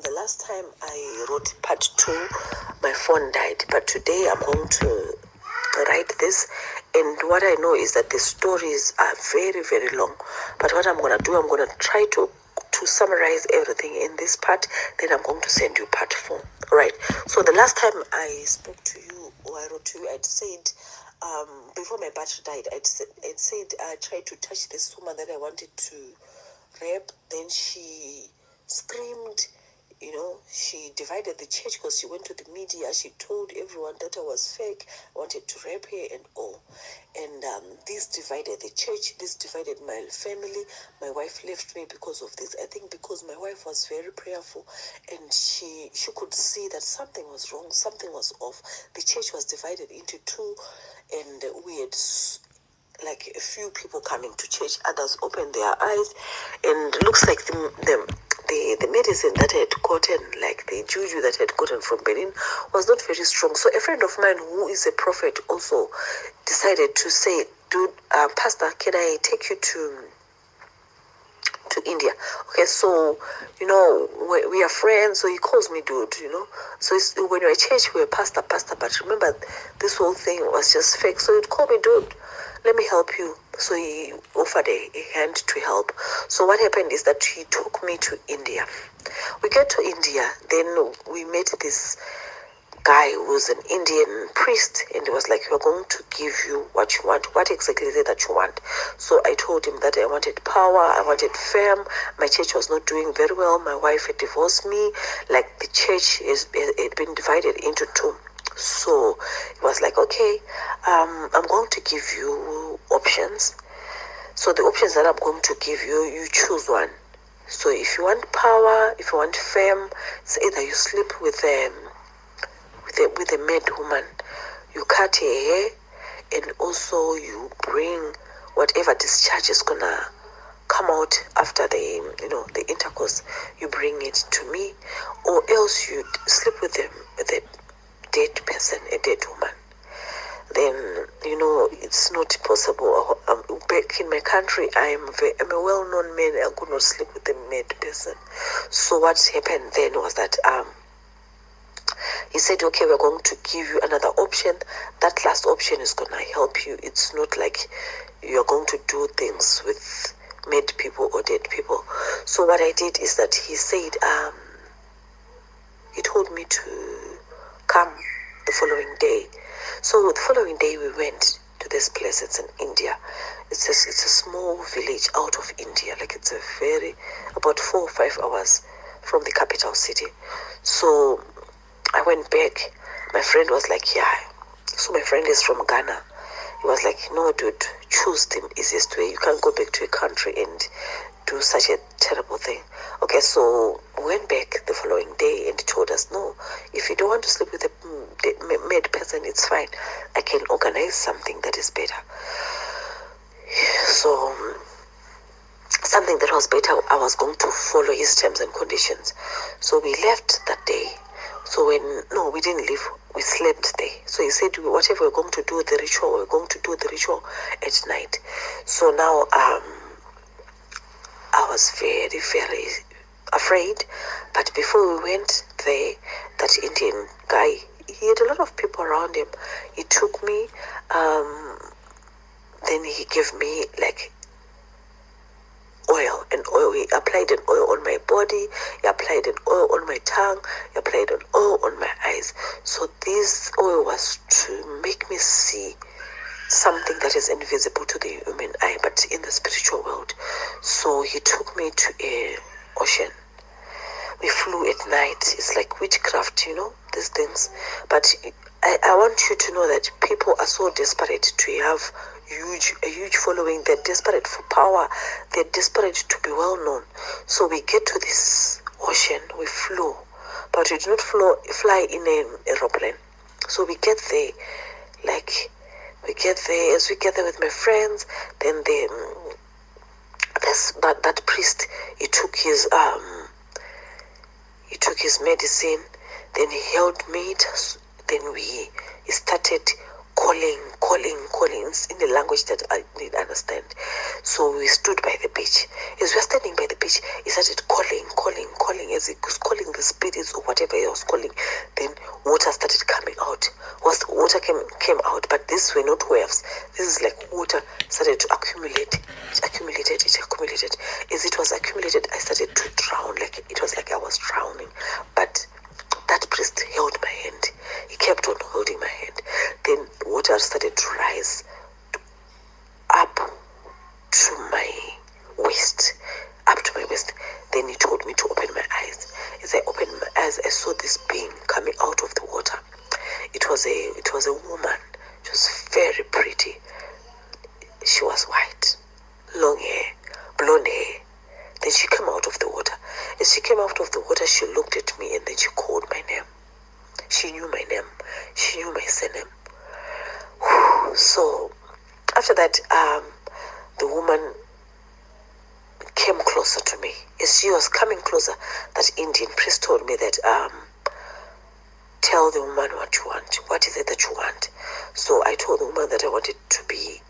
the last time I wrote part 2, my phone died. But today I'm going to write this. And what I know is that the stories are very, very long. But what I'm going to do, I'm going to try to summarize everything in this part. Then I'm going to send you part 4. Right. So the last time I spoke to you, or I wrote to you, I'd said, before my battery died, I'd said I tried to touch this woman that I wanted to rape. Then she screamed, she divided the church because she went to the media. She told everyone that I was fake, I wanted to rape her and all. And this divided the church, this divided my family. My wife left me because of this. I think because my wife was very prayerful and she could see that something was wrong, something was off. The church was divided into 2 and we had like a few people coming to church, others opened their eyes, and looks like the medicine that I had gotten, like the juju that I had gotten from Benin, was not very strong. So a friend of mine who is a prophet also decided to say, dude, Pastor, can I take you to India? Okay, so we are friends, so he calls me dude. So when you're at church, we're pastor, but remember this whole thing was just fake. So he'd call me dude, let me help you. So he offered a hand to help. So what happened is that he took me to India. We get to India, then we met this guy who was an Indian priest, and he was like, we're going to give you what you want. What exactly is it that you want? So I told him that I wanted power, I wanted fame. My church was not doing very well. My wife had divorced me. Like the church had been divided into 2. So it was like, okay, I'm going to give you options. So the options that I'm going to give you, you choose one. So if you want power, if you want fame, it's either you sleep with a mad woman, you cut her hair, and also you bring whatever discharge is gonna come out after the intercourse, you bring it to me, or else you sleep with a dead person, a dead woman. Then it's not possible. Back in my country, I'm a well-known man. I could not sleep with a mad person. So what happened then was that he said, okay, we're going to give you another option. That last option is going to help you. It's not like you're going to do things with mad people or dead people. So what I did is that he said, he told me to come the following day. So the following day we went to this place. It's in India. It's a small village out of India. Like it's about 4 or 5 hours from the capital city. So I went back. My friend was like, yeah. So my friend is from Ghana. He was like, no, dude, choose the easiest way. You can't go back to a country and do such a terrible thing. Okay, so we went back the following day and he told us, no, if you don't want to sleep with a mad person, it's fine. I can organize something that is better. So something that was better, I was going to follow his terms and conditions. So we left that day. So we didn't leave, we slept there. So he said, whatever we're going to do the ritual, we're going to do the ritual at night. So now I was very, very afraid. But before we went there, that Indian guy, he had a lot of people around him. He took me, then he gave me like oil. He applied an oil on my body, he applied an oil on my tongue, he applied an oil on my eyes. So this oil was to make me see something that is invisible to the human eye, but in the spiritual world. So he took me to an ocean. We flew at night. It's like witchcraft, these things. But I want you to know that people are so desperate to have a huge following. They're desperate for power. They're desperate to be well known. So we get to this ocean. We flew, but we did not fly in an aeroplane. So we get there, as we get there with my friends, then that priest, he took his medicine, then he held me, then he started calling in the language that I didn't understand. So we stood by the beach. As we were standing by the beach, he started calling. As he was calling the spirits or whatever he was calling, then water started coming out. Water came out, but these were not waves. This is like water started to accumulate. It accumulated. As it was accumulated, I started to drown. Like it was like I was drowning. But that priest held my hand. He kept on holding my hand. Then water started to rise up to my waist. Then he told me to open my eyes. As I opened my eyes, I saw this being coming out of the water. It was a woman. She was very pretty. She was white, long hair, blonde hair. Then she came out of the water. As she came out of the water, she looked at me and then she called my name. She knew my name. She knew my surname. So after that, the woman came closer to me. As she was coming closer, that Indian priest told me that, tell the woman what you want. What is it that you want? So I told the woman that I wanted to be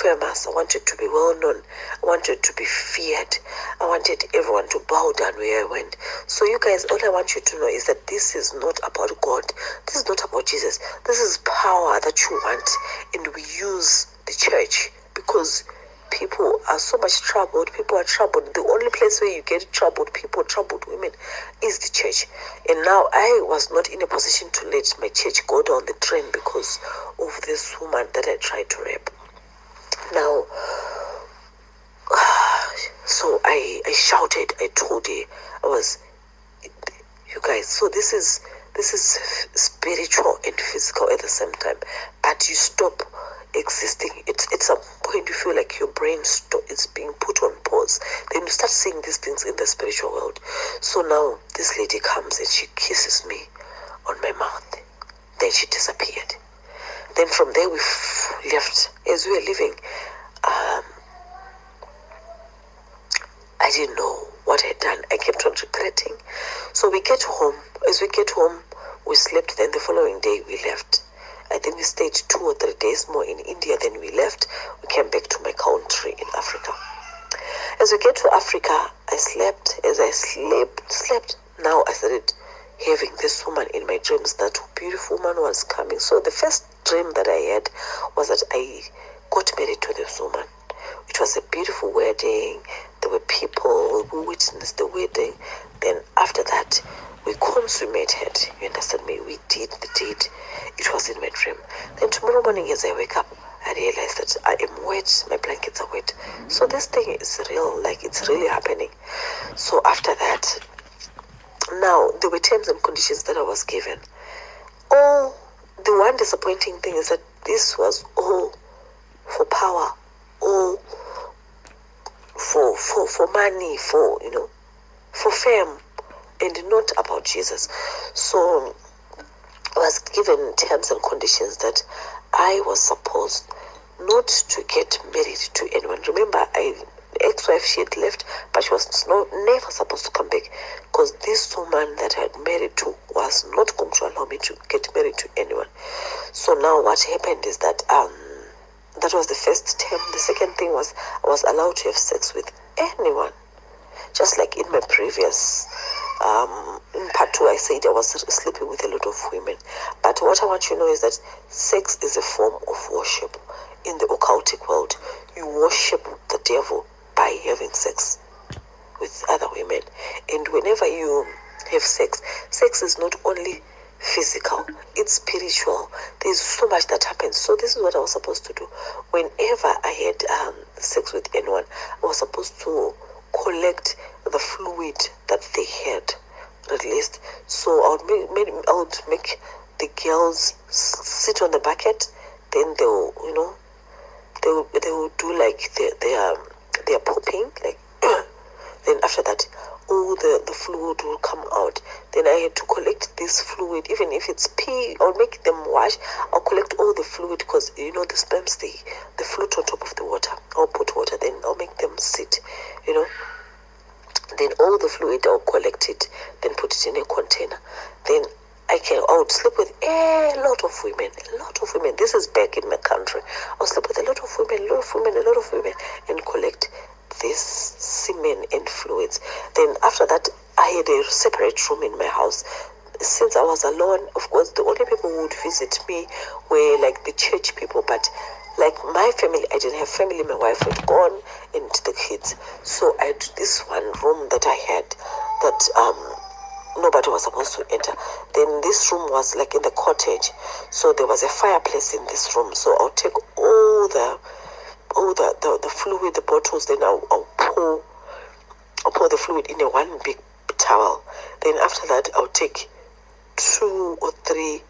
famous. I wanted to be well known. I wanted to be feared. I wanted everyone to bow down where I went. So you guys, all I want you to know is that this is not about God. This is not about Jesus. This is power that you want. And we use the church because people are so much troubled. People are troubled. The only place where you get troubled people, troubled women, is the church. And now I was not in a position to let my church go down the drain because of this woman that I tried to rape. Now, so I shouted. I told you, you guys. So this is spiritual and physical at the same time. But you stop existing. At some point you feel like your brain is being put on pause. Then you start seeing these things in the spiritual world. So now this lady comes and she kisses me on my mouth. Then she disappeared. Then from there we left. As we were leaving, I didn't know what I had done. I kept on regretting. So we get home. As we get home, we slept. Then the following day we left. I think we stayed 2 or 3 days more in India. Then we left. We came back to my country in Africa. As we get to Africa, I slept. As I slept, now I started having this woman in my dreams. That beautiful woman was coming. So the first dream that I had was that I got married to this woman. It was a beautiful wedding. There were people who witnessed the wedding. Then after that, we consummated. You understand me? We did the deed. It was in my dream. Then tomorrow morning as I wake up, I realized that I am wet. My blankets are wet. So this thing is real. Like it's really happening. So after that, now there were terms and conditions that I was given. Oh, the one disappointing thing is that this was all for power, all for money, for fame, and not about Jesus. So I was given terms and conditions that I was supposed not to get married to anyone. Remember, the ex-wife, she had left, but she was never supposed to come back because this woman that I had married to was not going to allow me to get married to anyone. So now what happened is that that was the first term. The second thing was I was allowed to have sex with anyone. Just like in my previous, in part 2, I said I was sleeping with a lot of women. But what I want you to know is that sex is a form of worship. In the occultic world, you worship the devil by having sex with other women. And whenever you have sex is not only physical, it's spiritual. There's so much that happens. So this is what I was supposed to do. Whenever I had sex with anyone, I was supposed to collect the fluid that they had released. So I would make the girls sit on the bucket. Then they will do like they are pooping, like then after that all the fluid will come out. Then I had to collect this fluid, even if it's pee. I'll make them wash. I'll collect all the fluid because the sperms they float on top of the water. I'll put water, then I'll make them sit, then all the fluid I'll collect it, then put it in a container. Then I would sleep with a lot of women, This is back in my country. I would sleep with a lot of women, and collect this semen and fluids. Then after that, I had a separate room in my house. Since I was alone, of course, the only people who would visit me were like the church people, but like my family, I didn't have family. My wife had gone, and the kids. So I had this one room that I had that nobody was supposed to enter. Then this room was like in the cottage, so there was a fireplace in this room. So I'll take all the fluid, the bottles. Then I'll pour the fluid in a one big towel. Then after that, I'll take 2 or 3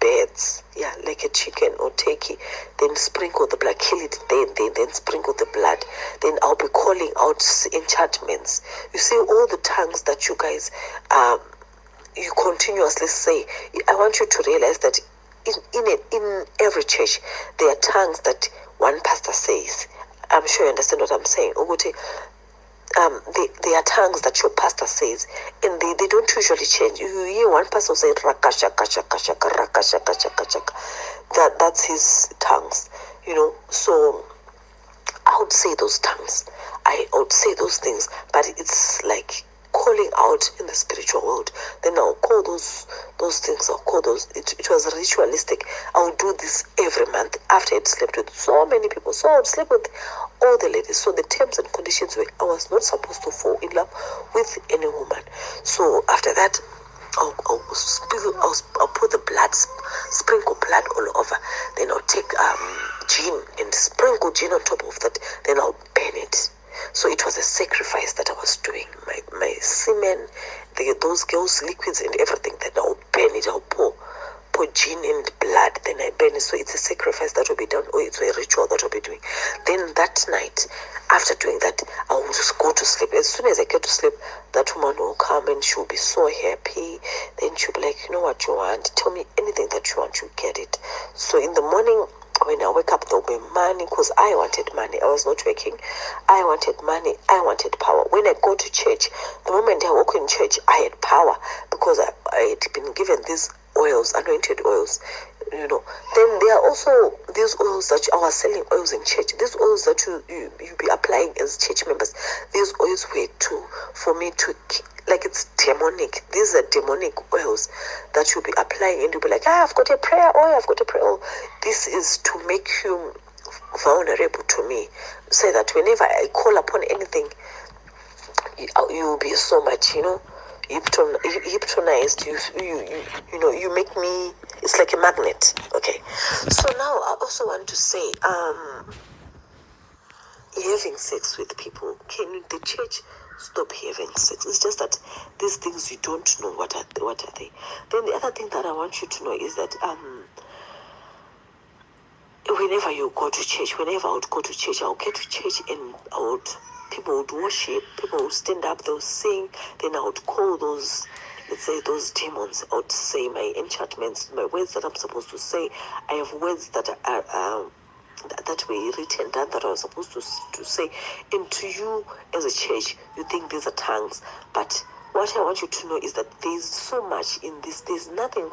beds, like a chicken or turkey. Then sprinkle the blood, kill it. Then sprinkle the blood. Then I'll be calling out enchantments. You see all the tongues that you guys you continuously say. I want you to realize that in every church there are tongues that one pastor says. I'm sure you understand what I'm saying. There are tongues that your pastor says, and they don't usually change. You hear one pastor say rakashaka shaka shaka rakashaka shaka shaka. That's his tongues, So I would say those tongues. I would say those things, but it's like calling out in the spiritual world. Then I'll call those things. I'll call those. It was ritualistic. I would do this every month after I'd slept with so many people. So I would sleep with all the ladies. So the terms and conditions were I was not supposed to fall in love with any woman. So after that, I'll put the blood, sprinkle blood all over. Then I'll take gin and sprinkle gin on top of that. Then I'll burn it. So it was a sacrifice that I was doing. My semen, those girls' liquids and everything. Then I'll burn it. I'll pour gin and blood. Then I burn it. So it's a sacrifice that will be done, or it's a ritual that will be doing. Then that night, after doing that, I will just go to sleep. As soon as I get to sleep, that woman will come and she'll be so happy. Then she'll be like, you know what you want? Tell me anything that you want, you get it. So in the morning, when I wake up, there'll be money, because I wanted money. I was not working. I wanted money. I wanted power. When I go to church, the moment I walk in church, I had power, because I had been given these oils, anointed oils, Then there are also these oils that I was selling oils in church. These oils that you be applying as church members. These oils were for me to, like, it's demonic. These are demonic oils that you'll be applying, and you'll be like, I've got a prayer oil, I've got a prayer oil. This is to make you vulnerable to me, so that whenever I call upon anything, you'll be so much, hypnotized. You make me, it's like a magnet. Okay, so now I also want to say, having sex with people, can the church stop having sex? It's just that these things you don't know what are they. Then the other thing that I want you to know is that whenever you go to church, whenever I would go to church, I'll get to church and people would worship, people would stand up, they'll sing. Then I would call those, let's say, those demons. I would say my enchantments, my words that I'm supposed to say. I have words that are that were written down that I was supposed to say. And to you as a church, you think these are tongues. But what I want you to know is that there's so much in this. There's nothing,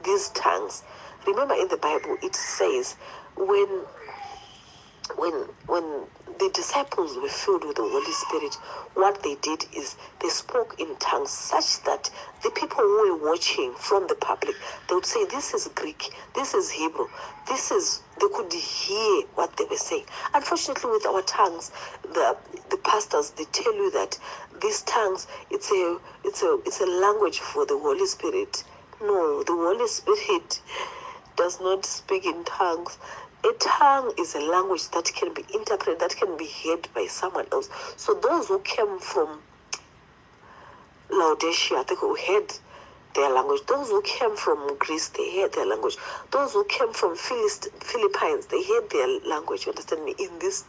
these tongues. Remember in the Bible, it says when the disciples were filled with the Holy Spirit, what they did is they spoke in tongues, such that the people who were watching from the public, they would say, this is Greek, this is Hebrew, they could hear what they were saying. Unfortunately, with our tongues, the pastors, they tell you that these tongues, it's a language for the Holy Spirit. No, the Holy Spirit does not speak in tongues. A tongue is a language that can be interpreted, that can be heard by someone else. So those who came from Laodicea, they heard their language. Those who came from Greece, they heard their language. Those who came from Philippines, they heard their language. You understand me? On this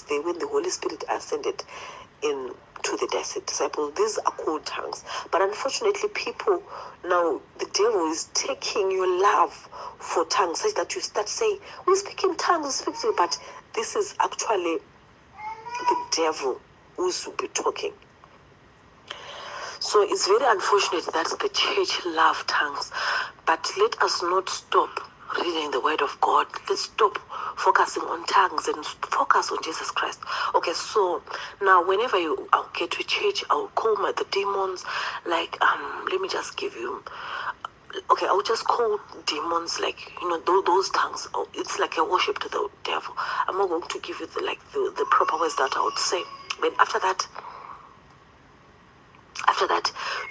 day, when the Holy Spirit ascended to the disciples, these are called tongues. But unfortunately, people now, the devil is taking your love for tongues, such that you start saying, we speak in tongues, but this is actually the devil who's be talking. So it's very unfortunate that the church love tongues, but let us not stop reading the word of God. Let's stop focusing on tongues and focus on Jesus Christ. Okay, so now whenever I'll get to church, I'll call the demons, like, let me just give you, okay, I'll just call demons, like, those tongues. Oh, it's like a worship to the devil. I'm not going to give you the proper words that I would say. But after that,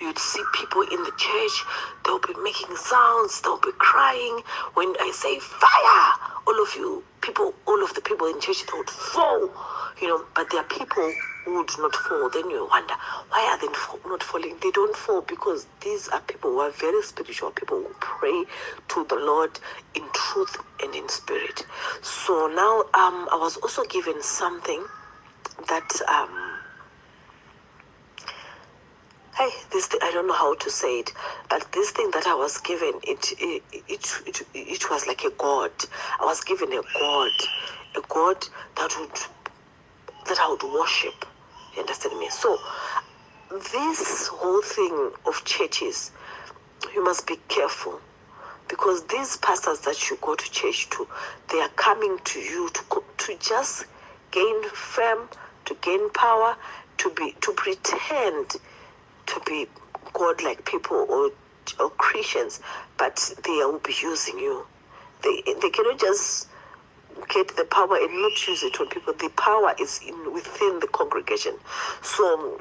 you'd see people in the church, they'll be making sounds, they'll be crying. When I say fire, all of the people in church, they would fall, but there are people who would not fall. Then you wonder, why are they not falling? They don't fall because these are people who are very spiritual, people who pray to the Lord in truth and in spirit. So now I was also given something that this thing, I don't know how to say it, but this thing that I was given, it was like a god. I was given a god that I would worship. You understand me? So this whole thing of churches, you must be careful, because these pastors that you go to church to, they are coming to you to just gain fame, to gain power, to pretend to be God-like people or Christians, but they will be using you. They cannot just get the power and not use it on people. The power is within the congregation. So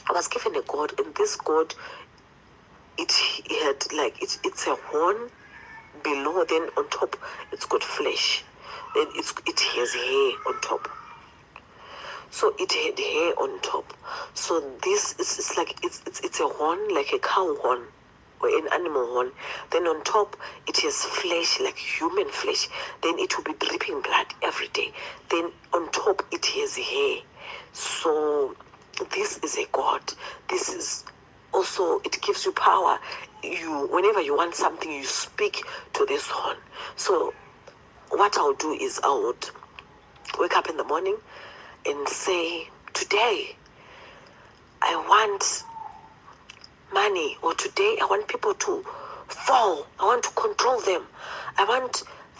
I was given a god, and this god, it had it's a horn below, then on top it's got flesh, then it has hair on top. So it had hair on top. So this is like it's a horn, like a cow horn or an animal horn. Then on top it has flesh, like human flesh. Then it will be dripping blood every day. Then on top it has hair. So this is a god. This is also, it gives you power. Whenever you want something, you speak to this horn. So what I'll do is I would wake up in the morning and say, today I want money, or today I want people to fall, I want to control them,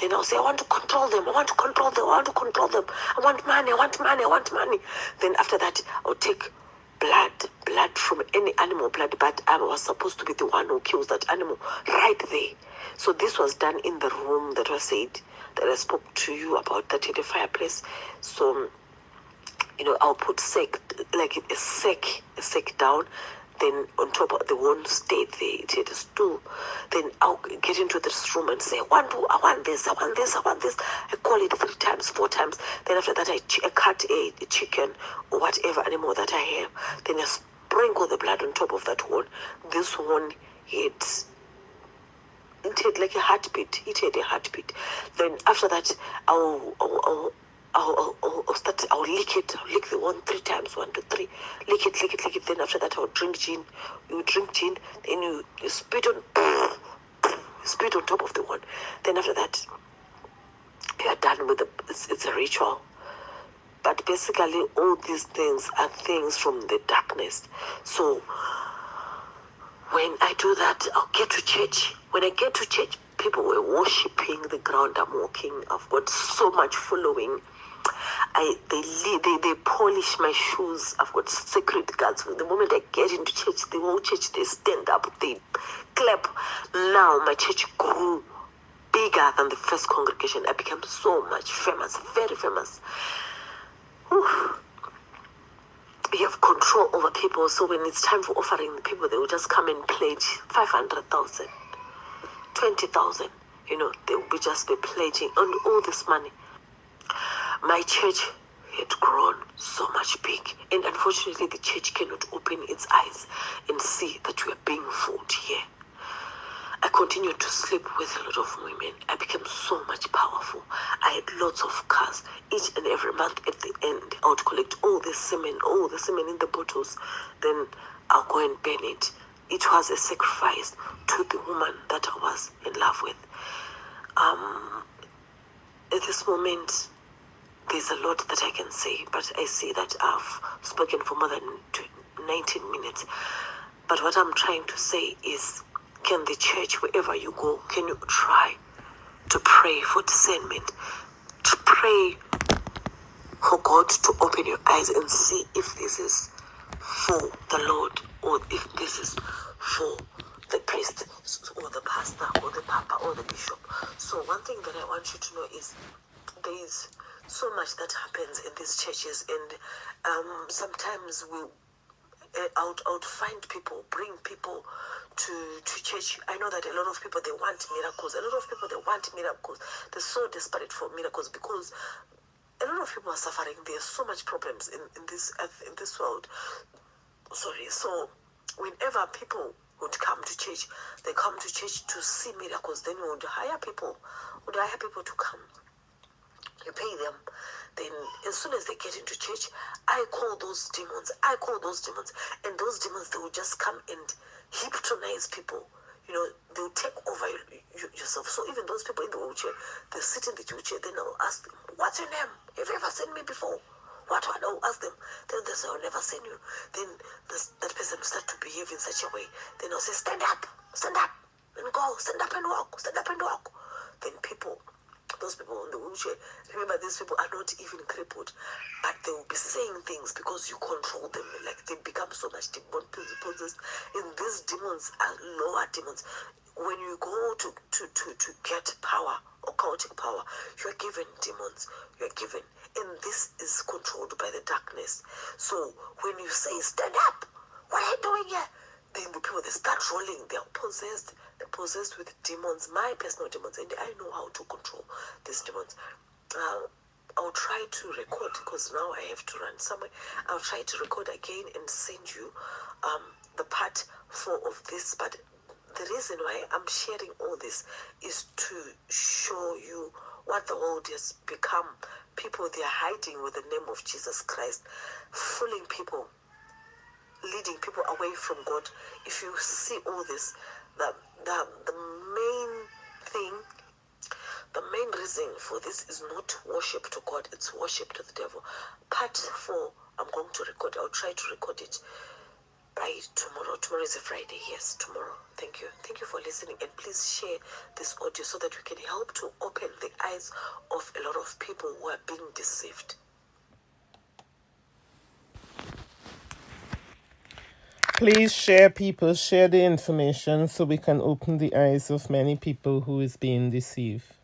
then I'll say, I want to control them, I want to control them, I want to control them, I want money, I want money, I want money. Then after that, I'll take blood from any animal blood, but I was supposed to be the one who kills that animal right there. So this was done in the room that was said, that I spoke to you about, that in the fireplace. So I'll put a sack down, then on top of the one stayed there, it had a stool. Then I'll get into this room and say, I want this, I want this, I want this. I call it 3 times, 4 times. Then after that, I cut a chicken or whatever animal that I have. Then I sprinkle the blood on top of that one. This one it had like a heartbeat. It had a heartbeat. Then after that, I'll lick it. I'll lick the one 3 times, 1, 2, 3. Lick it. Then after that, I'll drink gin. You drink gin, then you spit on top of the one. Then after that, you are done with it's a ritual. But basically, all these things are things from the darkness. So when I do that, I'll get to church. When I get to church, people were worshiping the ground I'm walking. I've got so much following. They polish my shoes. I've got secret guards. The moment I get into church, the whole church, they stand up, they clap. Now my church grew bigger than the first congregation. I became so much famous, very famous. Whew. You have control over people. So when it's time for offering, the people, they will just come and pledge 500,000, 20,000. They will just be pledging on all this money. My church had grown so much big, and unfortunately the church cannot open its eyes and see that we are being fooled here. I continued to sleep with a lot of women. I became so much powerful. I had lots of cars. Each and every month at the end, I would collect all the semen in the bottles. Then I'll go and burn it. It was a sacrifice to the woman that I was in love with. At this moment, there's a lot that I can say, but I see that I've spoken for more than 19 minutes. But what I'm trying to say is, can the church, wherever you go, can you try to pray for discernment, to pray for God to open your eyes and see if this is for the Lord or if this is for the priest or the pastor or the papa or the bishop. So one thing that I want you to know is there is so much that happens in these churches, and sometimes I would find people, bring people to church. I know that a lot of people, they want miracles. They're so desperate for miracles because a lot of people are suffering. There's so much problems in this earth, in this world. So whenever people would come to church, they come to church to see miracles. Then we would hire people to come. You pay them. Then as soon as they get into church, I call those demons. And those demons, they will just come and hypnotize people. They'll take over yourself. So even those people in the wheelchair, they sit in the wheelchair, then I'll ask them, what's your name? Have you ever seen me before? What? I'll ask them. Then they say, I've never seen you. Then that person will start to behave in such a way. Then I'll say, stand up, and go, stand up and walk. Then those people in the wheelchair, remember, these people are not even crippled, but they will be saying things because you control them. Like, they become so much demon possessed, and these demons are lower demons. When you go to get power, occultic power, you are given demons. And this is controlled by the darkness. So when you say, stand up, what are you doing here? Then the people, they start rolling. They're possessed with demons, my personal demons, and I know how to control these demons. I'll try to record, because now I have to run somewhere. I'll try to record again and send you the part 4 of this. But the reason why I'm sharing all this is to show you what the world has become. People, they are hiding with the name of Jesus Christ, fooling people, leading people away from God. If you see all this, the main reason for this is not worship to God, it's worship to the devil. Part 4, I'm going to record. I'll try to record it by tomorrow. Tomorrow is a Friday. Yes, tomorrow. Thank you for listening, and please share this audio so that we can help to open the eyes of a lot of people who are being deceived. Please share the information so we can open the eyes of many people who is being deceived.